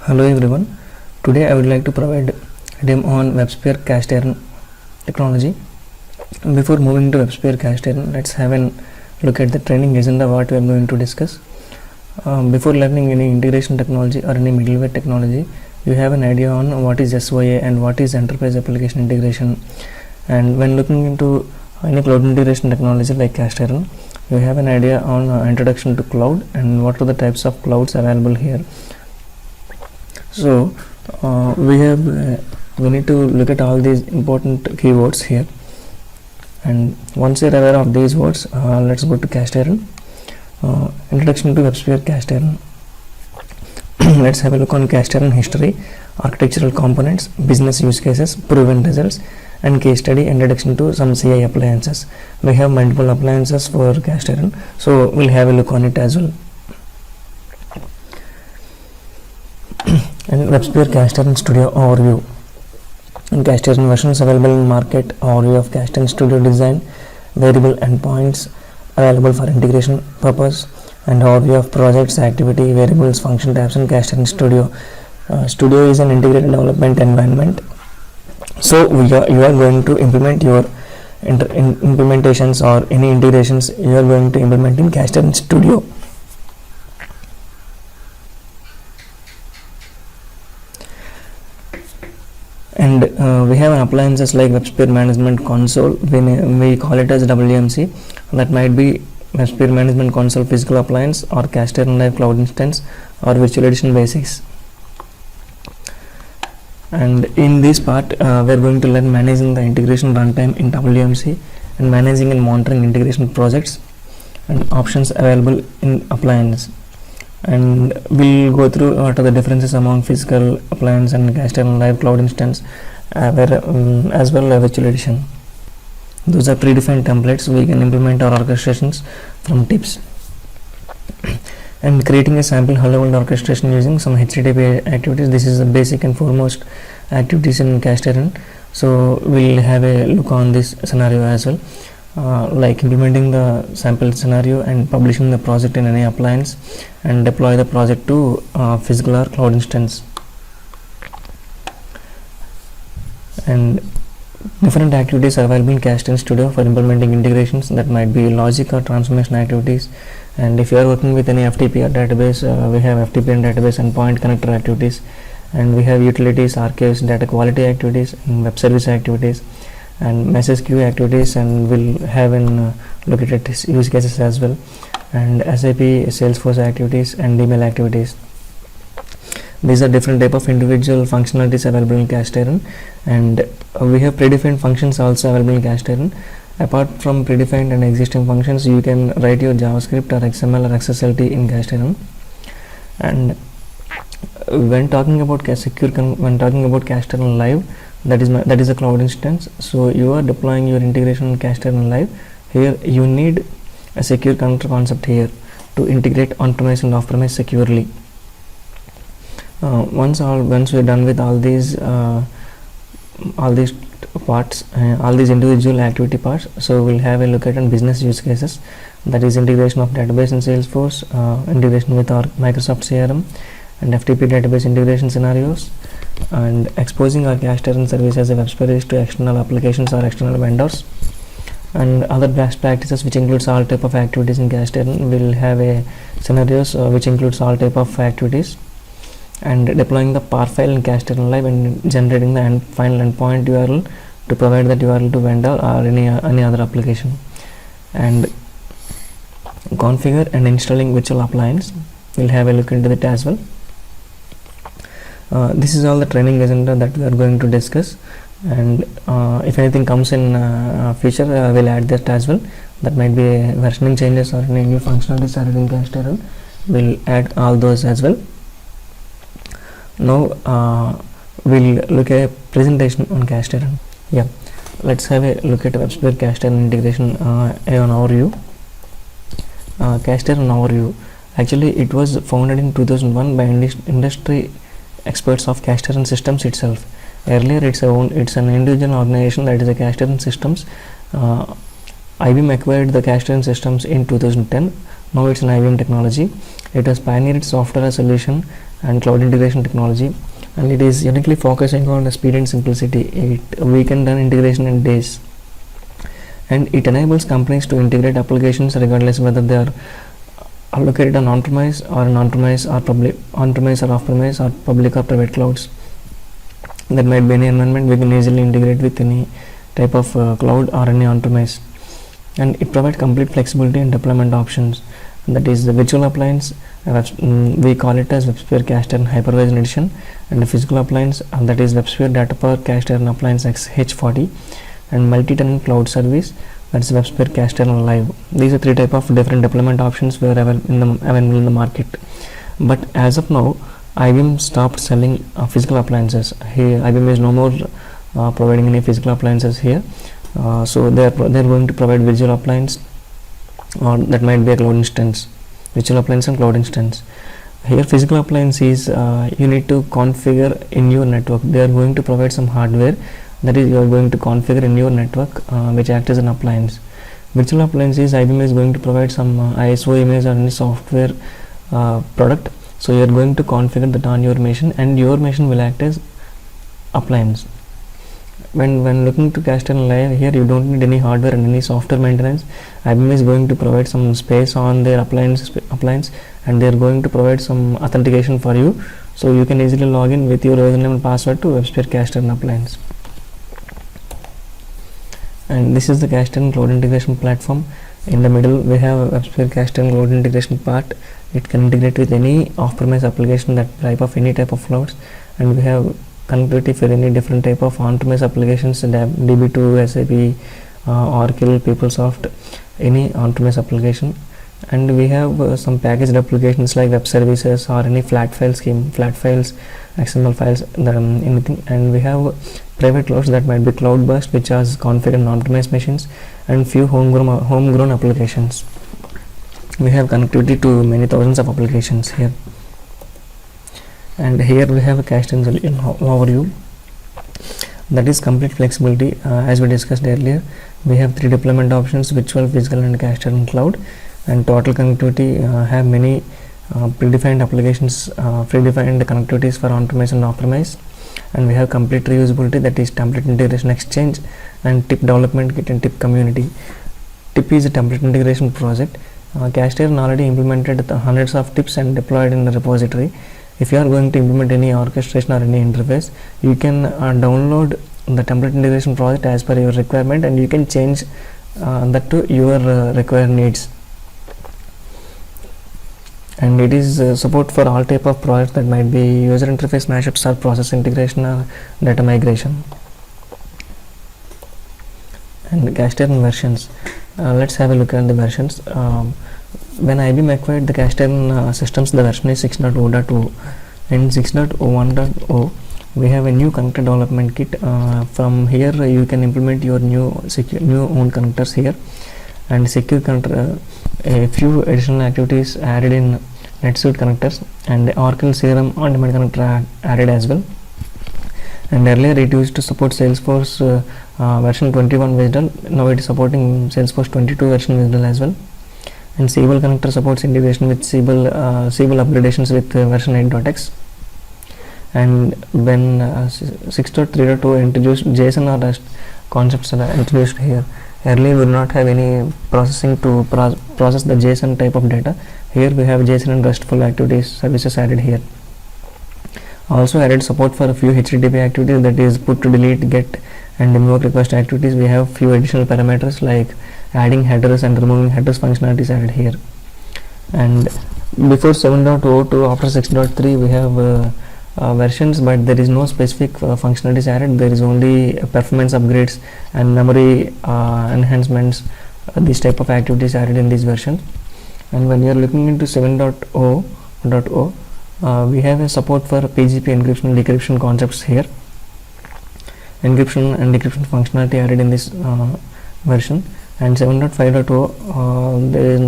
Hello everyone. Today I would like to provide a demo on WebSphere Cast Iron technology. Before moving to WebSphere Cast Iron, let's have a look at the training agenda what we are going to discuss. Before learning any integration technology or any middleware technology, you have an idea on what is SOA and what is enterprise application integration. And when looking into any cloud integration technology like Cast Iron, you have an idea on introduction to cloud and what are the types of clouds available here. So we need to look at all these important keywords here, and once you're aware of these words, let's go to Cast Iron. Introduction to WebSphere Cast Iron. Let's have a look on Cast Iron history, architectural components, business use cases, proven results, and case study. Introduction to some CI appliances. We have multiple appliances for Cast Iron, so we'll have a look on it as well. And WebSphere Cast Iron Studio overview. In Cast Iron versions available in market, overview of Cast Iron Studio design, variable endpoints available for integration purpose, and overview of projects, activity, variables, function types in Cast Iron Studio. Studio is an integrated development environment. So you are going to implement your implementations or any integrations you are going to implement in Cast Iron Studio. And we have appliances like WebSphere Management Console. We call it as WMC. That might be WebSphere Management Console physical appliance, or Cast Iron Live cloud instance, or virtual edition basics. And in this part, we are going to learn managing the integration runtime in WMC and managing and monitoring integration projects and options available in appliance. And we'll go through what are the differences among physical appliance and Cast Iron Live cloud instance, as well as virtual edition. Those are predefined templates. We can implement our orchestrations from tips. And creating a sample hello-world orchestration using some HTTP activities. This is the basic and foremost activities in Cast Iron. So we'll have a look on this scenario as well. Like implementing the sample scenario and publishing the project in any appliance, and deploy the project to physical or cloud instance. And different activities are available in Cast Iron Studio for implementing integrations. That might be logic or transformation activities. And if you are working with any FTP or database, we have FTP and database endpoint connector activities, and we have utilities, archives, data quality activities, and web service activities, and message queue activities, and we'll have in look at use cases as well, and SAP Salesforce activities and email activities. These are different type of individual functionalities available in Cast Iron, and we have predefined functions also available in Cast Iron. Apart from predefined and existing functions, you can write your JavaScript or XML or XSLT in Cast Iron. And when talking about Cast Iron Live, that is a cloud instance. So you are deploying your integration in Cast Iron Live. Here you need a secure connector concept here to integrate on-premise and off-premise securely. Once we're done with all these parts, all these individual activity parts, so we'll have a look at on business use cases. That is integration of database in Salesforce, integration with our Microsoft CRM, and FTP database integration scenarios, and exposing our Cast Iron service as a web service to external applications or external vendors, and other best practices, which includes all type of activities in Cast Iron. We'll have a scenarios which includes all type of activities, and deploying the PAR file in Cast Iron Live, and generating the final endpoint URL to provide that URL to vendor or any other application, and configure and installing virtual appliance. We'll have a look into that as well. This is all the training agenda that we are going to discuss, and if anything comes in future, we'll add that as well. That might be versioning changes or any new functionalities added in Cast Iron. We'll add all those as well. Now we'll look at a presentation on Cast Iron. Yeah, let's have a look at WebSphere Cast Iron integration on overview. Cast Iron overview. Actually, it was founded in 2001 by industry experts of Cast Iron Systems itself. Earlier, it's an individual organization, that is a Cast Iron Systems. IBM acquired the Cast Iron Systems in 2010. Now it's an IBM technology. It has pioneered software solution and cloud integration technology, and it is uniquely focusing on the speed and simplicity. We can done integration in days, and it enables companies to integrate applications regardless whether they are located on on-premise or on-premise or public, on-premise or off-premise, or public or private clouds. That might be any environment. We can easily integrate with any type of cloud or any on-premise, and it provides complete flexibility and deployment options. That is the virtual appliance. We call it as WebSphere Cast Iron Hypervisor Edition, and the physical appliance, that is WebSphere Data Power Cast Iron Appliance XH40, and multi-tenant cloud service, that's WebSphere Cast Iron Live. These are three type of different deployment options were available in the market. But as of now, IBM stopped selling physical appliances. Here, IBM is no more providing any physical appliances here. So they're going to provide virtual appliance, or that might be a cloud instance, virtual appliance and cloud instance. Here physical appliance is you need to configure in your network. They are going to provide some hardware, that is you are going to configure in your network, which acts as an appliance. Virtual appliance is IBM is going to provide some ISO image or any software product, so you are going to configure that on your machine, and your machine will act as appliance. When looking to Cast Iron Live, here you don't need any hardware and any software maintenance. IBM is going to provide some space on their appliance, and they are going to provide some authentication for you, so you can easily log in with your username and password to WebSphere Cast Iron Appliance. And this is the Cast Iron Cloud Integration Platform. In the middle we have WebSphere Cast Iron Cloud Integration part. It can integrate with any off-premise application, that type of any type of clouds, and we have connectivity for any different type of on-premise applications, DB2, SAP, Oracle, PeopleSoft, any on-premise application. And we have some packaged applications like web services or any flat files, XML files, anything. And we have private clouds, that might be cloud burst, which are configured on on-premise machines, and few homegrown applications. We have connectivity to many thousands of applications here. And here we have a Cast Iron overview, that is complete flexibility. As we discussed earlier, we have three deployment options: virtual, physical, and Cast Iron cloud. And total connectivity have many predefined applications, predefined connectivities for on-premise and off-premise. And we have complete reusability, that is template integration exchange, and tip development kit and tip community. Tip is a template integration project. Cast Iron already implemented the hundreds of tips and deployed in the repository. If you are going to implement any orchestration or any interface, you can download the template integration project as per your requirement, and you can change that to your required needs. And it is support for all type of projects, that might be user interface mashups or process integration or data migration. And Cast Iron versions. Let's have a look at the versions. When IBM acquired the Cast Iron systems, the version is 6.0.0. In 6.0.1.0, we have a new connector development kit. From here you can implement your new own connectors here, and secure connector, a few additional activities added in NetSuite connectors, and the Oracle CRM on-demand connector added as well. And earlier it used to support Salesforce version 21 WSDL. Now it is supporting Salesforce 22 version WSDL as well. And Siebel connector supports integration with Siebel upgradations with version 8.x. And when 6.3.2 introduced JSON or REST concepts are introduced here. Earlier we do not have any processing to process the JSON type of data. Here we have JSON and RESTful activities services added here. Also added support for a few HTTP activities, that is put, delete, get, and invoke request activities. We have few additional parameters like adding headers and removing headers functionalities added here. And before 7.0 to after 6.3 we have versions, but there is no specific functionalities added. There is only performance upgrades and memory enhancements, this type of activities added in this version. And when you are looking into 7.0.0, we have a support for PGP encryption and decryption concepts here. Encryption and decryption functionality added in this version. And 7.5.0, there is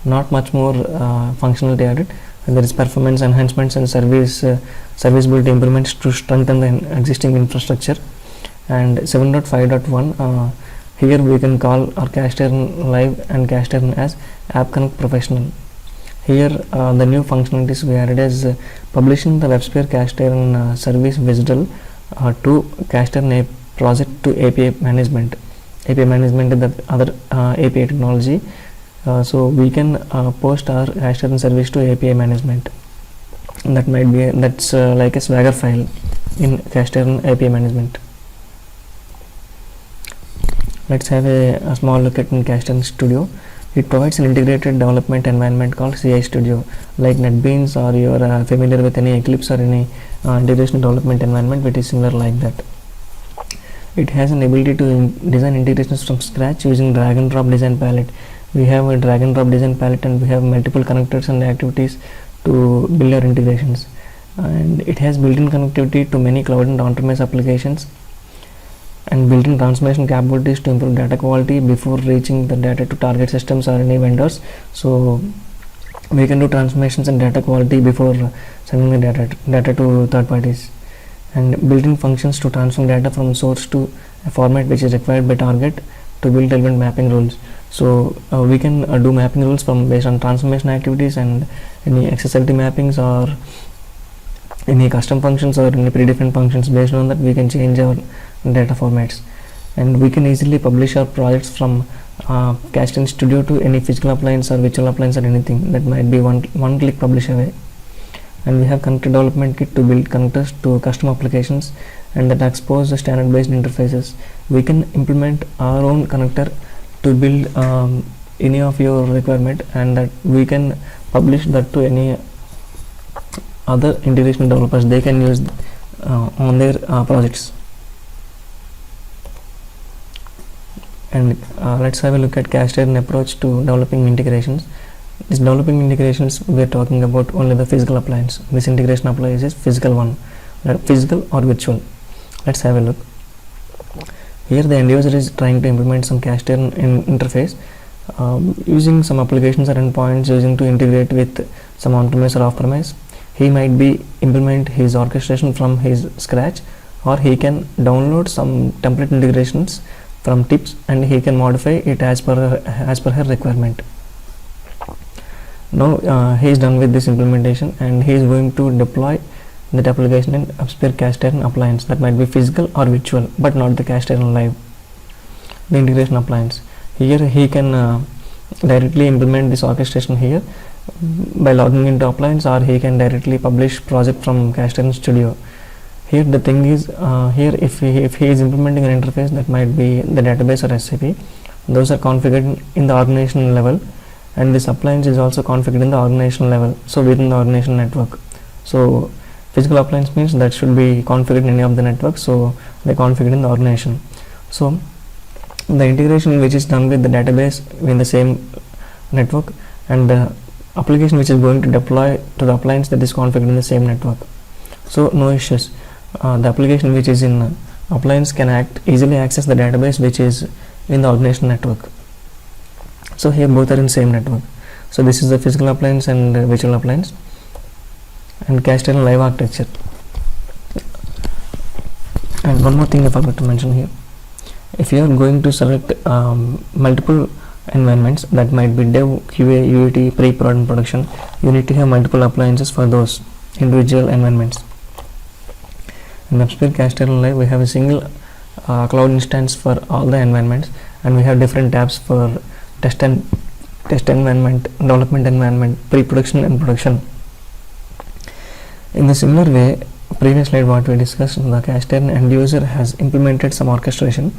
not much more functionality added. And there is performance enhancements and serviceability improvements to strengthen the existing infrastructure. And 7.5.1, Here we can call our CASTIRON Live and CASTIRON as App Connect Professional. Here the new functionalities we added is publishing the WebSphere CASTIRON service visible to CASTIRON project to API management. API management is the other API technology. So we can post our CASTIRON service to API management. That might be that's like a Swagger file in CASTIRON API management. Let's have a small look at in Cast Iron Studio. It provides an integrated development environment called CI Studio. Like NetBeans, or you are familiar with any Eclipse or any integration development environment which is similar like that. It has an ability to design integrations from scratch using drag and drop design palette. We have a drag and drop design palette, and we have multiple connectors and activities to build our integrations. And it has built-in connectivity to many cloud and on-premise applications, and built-in transformation capabilities to improve data quality before reaching the data to target systems or any vendors. So we can do transformations and data quality before sending the data to third parties, and built-in functions to transform data from source to a format which is required by target to build relevant mapping rules. So we can do mapping rules from based on transformation activities and any accessibility mappings or any custom functions or any predefined functions. Based on that, we can change our data formats, and we can easily publish our projects from Cast Iron Studio to any physical appliance or virtual appliance or anything. That might be one click publish away. And we have connector development kit to build connectors to custom applications and that expose the standard based interfaces. We can implement our own connector to build any of your requirement, and that we can publish that to any other integration developers. They can use on their projects. And let's have a look at Cast Iron approach to developing integrations. This developing integrations, we are talking about only the physical appliance. This integration appliance is physical one, physical or virtual. Let's have a look. Here the end user is trying to implement some Cast Iron interface using some applications or endpoints using to integrate with some on-premise or off-premise. He might be implement his orchestration from his scratch, or he can download some template integrations from tips and he can modify it as per her requirement. Now he is done with this implementation, and he is going to deploy that application in WebSphere Cast Iron appliance. That might be physical or virtual, but not the Cast Iron Live, the integration appliance. Here he can directly implement this orchestration here by logging into appliance, or he can directly publish project from Cast Iron Studio. Here the thing is, here if he is implementing an interface, that might be the database or SAP, those are configured in the organizational level, and this appliance is also configured in the organizational level, so within the organizational network. So physical appliance means that should be configured in any of the networks, so they configured in the organization. So the integration which is done with the database in the same network, and the application which is going to deploy to the appliance, that is configured in the same network, so no issues. The application which is in appliance can easily access the database which is in the organizational network. So here both are in same network. So this is the physical appliance and virtual appliance, and Cast Iron Live architecture. And one more thing I forgot to mention here. If you are going to select multiple environments, that might be dev, QA, UAT, pre-prod and production, you need to have multiple appliances for those individual environments. In WebSphere Cast Iron Live, we have a single cloud instance for all the environments, and we have different tabs for test environment, development environment, pre-production and production. In the similar way, previous slide what we discussed, the Cast Iron end user has implemented some orchestration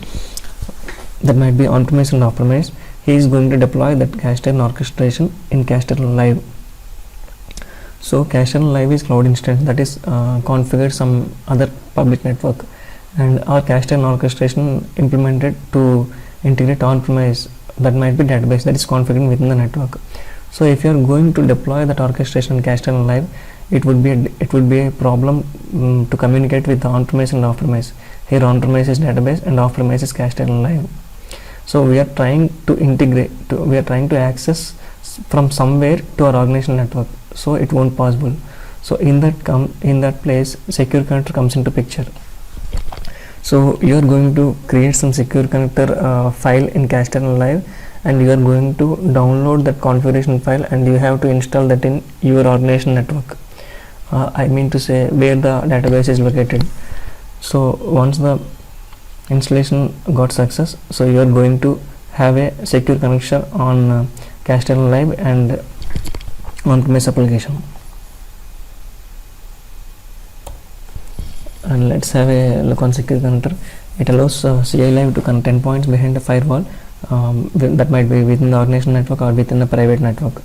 that might be on-premise and off-premise. He is going to deploy that Cast Iron orchestration in Cast Iron Live. So Cast Iron Live is cloud instance that is configured some other public network, and our Cast Iron orchestration implemented to integrate on-premise, that might be database that is configured within the network. So if you are going to deploy that orchestration in Cast Iron Live, it would be a problem to communicate with the on-premise and off-premise. Here on-premise is database and off-premise is Cast Iron Live. So we are trying to integrate, we are trying to access from somewhere to our organizational network, so it won't possible. So in that place, secure connector comes into picture. So you are going to create some secure connector file in CASTIRON Live, and you are going to download that configuration file, and you have to install that in your organization network. I mean to say where the database is located. So once the installation got success, so you are going to have a secure connection on CASTIRON Live and on-premise application. And let's have a look on secure connector. It allows CI Live to connect endpoints behind a firewall that might be within the organization network or within the private network,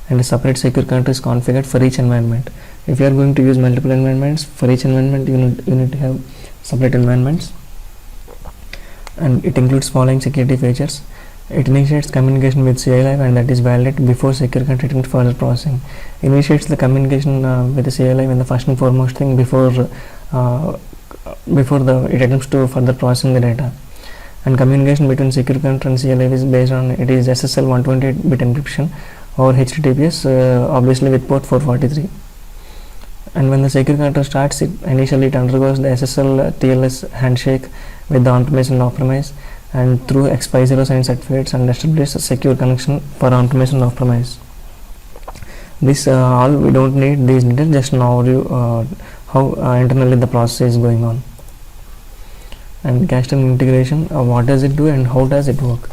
and a separate secure connector is configured for each environment. If you are going to use multiple environments, for each environment you need to have separate environments, and it includes following security features. It initiates communication with CI Live, and that is valid before secure connector further processing. Initiates the communication with the CI Live, and the first and foremost thing before it attempts to further processing the data. And communication between secure connector and CI Live is based on SSL 128-bit encryption or HTTPS, obviously with port 443. And when the secure connector starts, initially it undergoes the SSL TLS handshake with the on-premise and off-premise, and through X50 signed certificates, and establishes a secure connection for on-premise and off-premise. This all we don't need these details, just now you how internally the process is going on. And CASTIRON integration, what does it do and how does it work?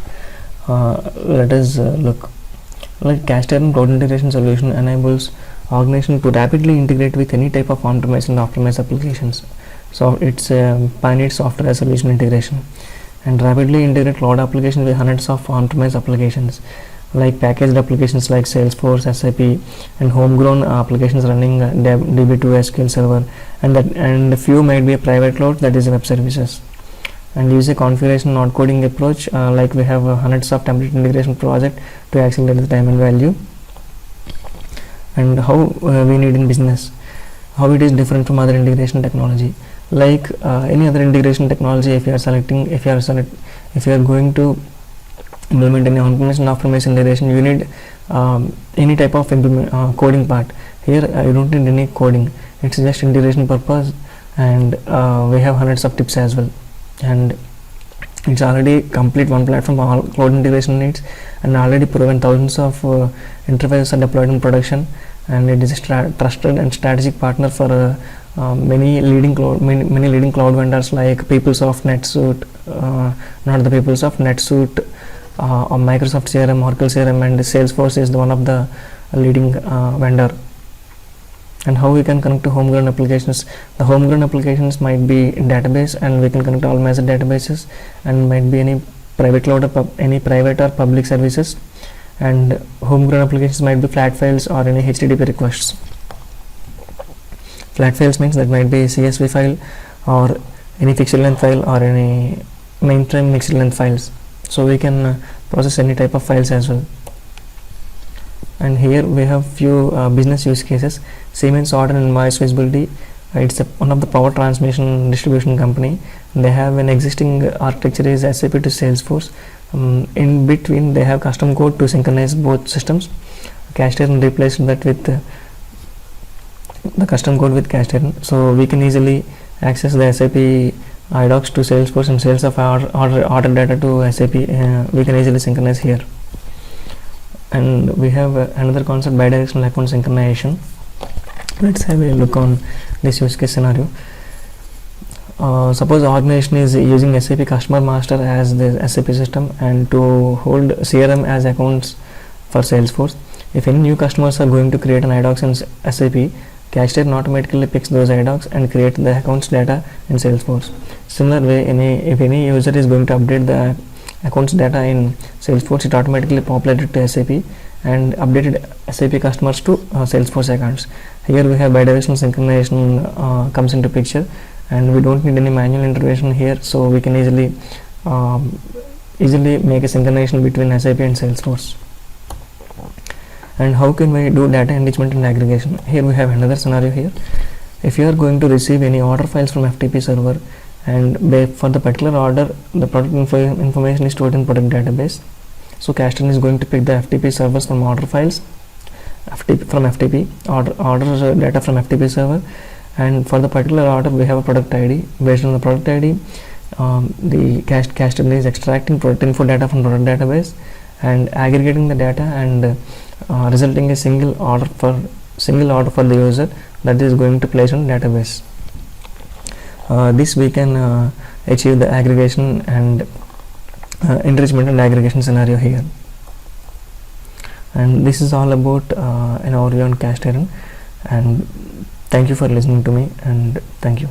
Let us look. Like CASTIRON cloud integration solution enables organization to rapidly integrate with any type of on-premise and off-premise applications. So it's a pioneered software as solution integration, and rapidly integrate cloud applications with hundreds of on-premise applications, like packaged applications like Salesforce, SAP, and homegrown applications running DB2 SQL Server, and a few might be a private cloud, that is web services. And use a configuration not coding approach, like we have hundreds of template integration project to accelerate the time and value. And how we need in business, how it is different from other integration technology. Like any other integration technology, if you are going to implement any on-premise and off-premise integration, you need any type of coding part. Here you don't need any coding, it's just integration purpose, and we have hundreds of tips as well, and it's already complete one platform for all cloud integration needs, and already proven thousands of interfaces are deployed in production, and it is a trusted and strategic partner for many leading cloud vendors like PeopleSoft, NetSuite, not the PeopleSoft, NetSuite, or Microsoft CRM, Oracle CRM, and Salesforce is the one of the leading vendor. And how we can connect to homegrown applications. The homegrown applications might be in database, and we can connect to all major databases, and might be any private cloud or any private or public services, and homegrown applications might be flat files or any HTTP requests. Flat files means that might be CSV file or any fixed length file or any mainframe mixed length files, so we can process any type of files as well. And here we have few business use cases. Siemens order and invoice visibility, it's one of the power transmission distribution company. They have an existing architecture is SAP to Salesforce. In between they have custom code to synchronize both systems. CASTIRON replaced that with the custom code with CASTIRON, so we can easily access the SAP iDocs to Salesforce and sales of our order data to SAP. We can easily synchronize here. And we have another concept, bidirectional account synchronization. Let's have a look on this use case scenario. Suppose organization is using SAP Customer Master as the SAP system, and to hold CRM as accounts for Salesforce. If any new customers are going to create an iDocs in SAP, CASTIRON automatically picks those iDocs and create the accounts data in Salesforce. Similar way, if any user is going to update the accounts data in Salesforce, it automatically populated to SAP and updated SAP customers to Salesforce accounts. Here we have bidirectional synchronization comes into picture, and we don't need any manual intervention here, so we can easily make a synchronization between SAP and Salesforce. And how can we do data enrichment and aggregation? Here we have another scenario here. If you are going to receive any order files from FTP server, and for the particular order the product information is stored in product database, so CASTIRON is going to pick the FTP servers from order files from FTP order data from FTP server, and for the particular order we have a product ID. Based on the product ID, The CASTIRON is extracting product info data from product database and aggregating the data and resulting a single order for the user that is going to place on database. This we can achieve the aggregation and enrichment and aggregation scenario here. And this is all about an overview on CASTIRON, and thank you for listening to me, and thank you.